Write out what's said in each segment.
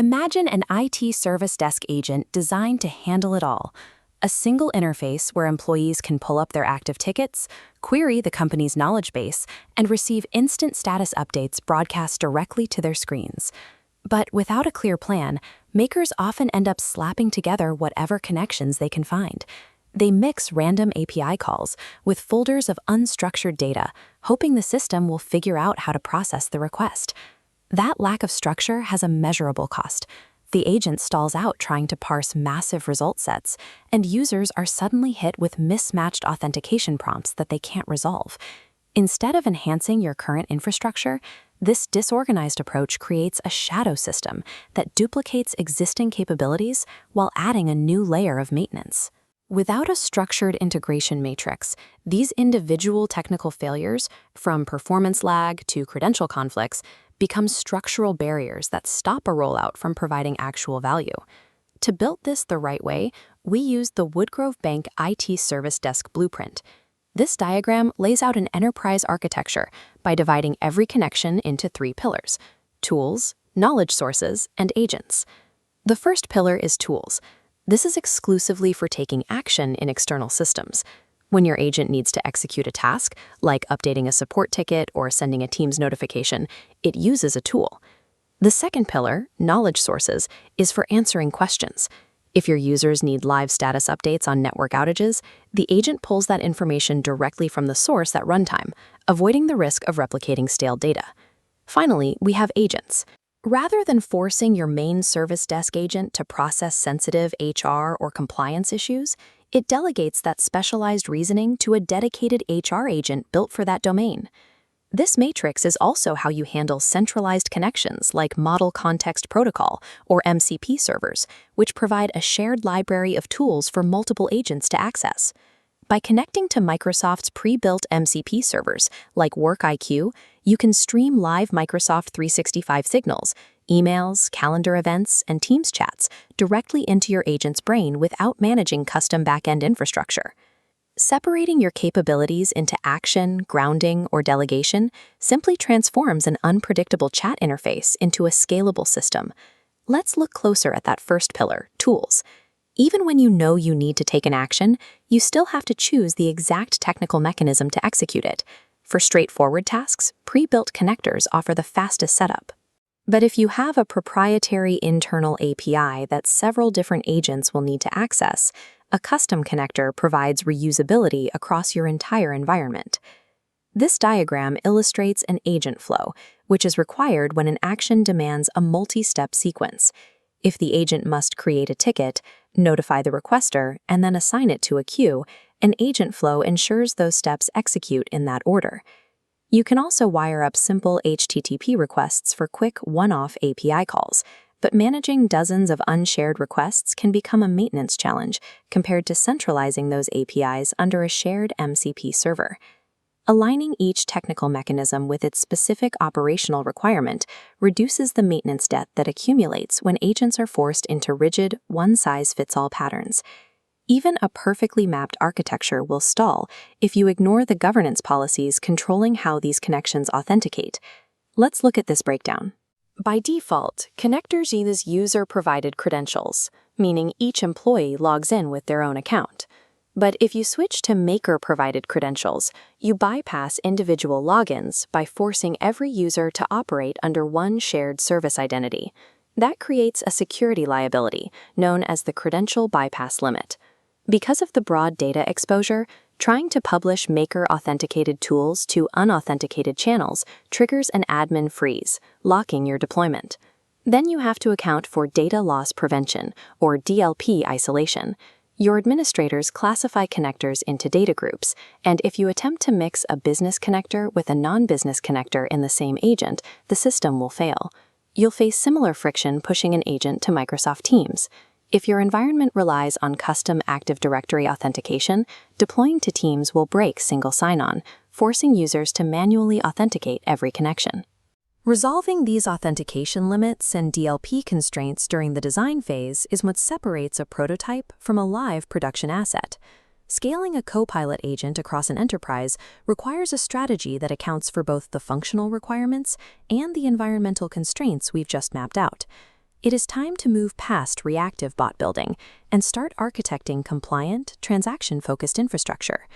Imagine an IT service desk agent designed to handle it all. A single interface where employees can pull up their active tickets, query the company's knowledge base, and receive instant status updates broadcast directly to their screens. But without a clear plan, makers often end up slapping together whatever connections they can find. They mix random API calls with folders of unstructured data, hoping the system will figure out how to process the request. That lack of structure has a measurable cost. The agent stalls out trying to parse massive result sets, and users are suddenly hit with mismatched authentication prompts that they can't resolve. Instead of enhancing your current infrastructure, this disorganized approach creates a shadow system that duplicates existing capabilities while adding a new layer of maintenance. Without a structured integration matrix, these individual technical failures, from performance lag to credential conflicts, become structural barriers that stop a rollout from providing actual value. To build this the right way, we used the Woodgrove Bank IT Service Desk Blueprint. This diagram lays out an enterprise architecture by dividing every connection into 3 pillars: tools, knowledge sources, and agents. The first pillar is tools. This is exclusively for taking action in external systems. When your agent needs to execute a task, like updating a support ticket or sending a Teams notification, it uses a tool. The second pillar, knowledge sources, is for answering questions. If your users need live status updates on network outages, the agent pulls that information directly from the source at runtime, avoiding the risk of replicating stale data. Finally, we have agents. Rather than forcing your main service desk agent to process sensitive HR or compliance issues, it delegates that specialized reasoning to a dedicated HR agent built for that domain. This matrix is also how you handle centralized connections like Model Context Protocol or MCP servers, which provide a shared library of tools for multiple agents to access. By connecting to Microsoft's pre-built MCP servers, like WorkIQ, you can stream live Microsoft 365 signals, emails, calendar events, and Teams chats directly into your agent's brain without managing custom back-end infrastructure. Separating your capabilities into action, grounding, or delegation simply transforms an unpredictable chat interface into a scalable system. Let's look closer at that first pillar, tools. Even when you know you need to take an action, you still have to choose the exact technical mechanism to execute it. For straightforward tasks, pre-built connectors offer the fastest setup. But if you have a proprietary internal API that several different agents will need to access, a custom connector provides reusability across your entire environment. This diagram illustrates an agent flow, which is required when an action demands a multi-step sequence. If the agent must create a ticket, notify the requester, and then assign it to a queue, an agent flow ensures those steps execute in that order. You can also wire up simple HTTP requests for quick one-off API calls, but managing dozens of unshared requests can become a maintenance challenge compared to centralizing those APIs under a shared MCP server. Aligning each technical mechanism with its specific operational requirement reduces the maintenance debt that accumulates when agents are forced into rigid, one-size-fits-all patterns. Even a perfectly mapped architecture will stall if you ignore the governance policies controlling how these connections authenticate. Let's look at this breakdown. By default, connectors use user-provided credentials, meaning each employee logs in with their own account. But if you switch to maker-provided credentials, you bypass individual logins by forcing every user to operate under one shared service identity. That creates a security liability, known as the credential bypass limit. Because of the broad data exposure, trying to publish maker-authenticated tools to unauthenticated channels triggers an admin freeze, locking your deployment. Then you have to account for data loss prevention, or DLP isolation. Your administrators classify connectors into data groups, and if you attempt to mix a business connector with a non-business connector in the same agent, the system will fail. You'll face similar friction pushing an agent to Microsoft Teams. If your environment relies on custom Active Directory authentication, deploying to Teams will break single sign-on, forcing users to manually authenticate every connection. Resolving these authentication limits and DLP constraints during the design phase is what separates a prototype from a live production asset. Scaling a Copilot agent across an enterprise requires a strategy that accounts for both the functional requirements and the environmental constraints we've just mapped out. It is time to move past reactive bot building and start architecting compliant, transaction-focused infrastructure.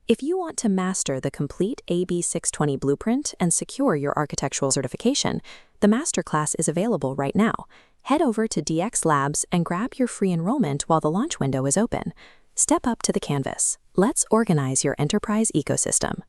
If you want to master the complete AB-620 blueprint and secure your architectural certification, the masterclass is available right now. Head over to DX Labs and grab your free enrollment while the launch window is open. Step up to the canvas. Let's organize your enterprise ecosystem.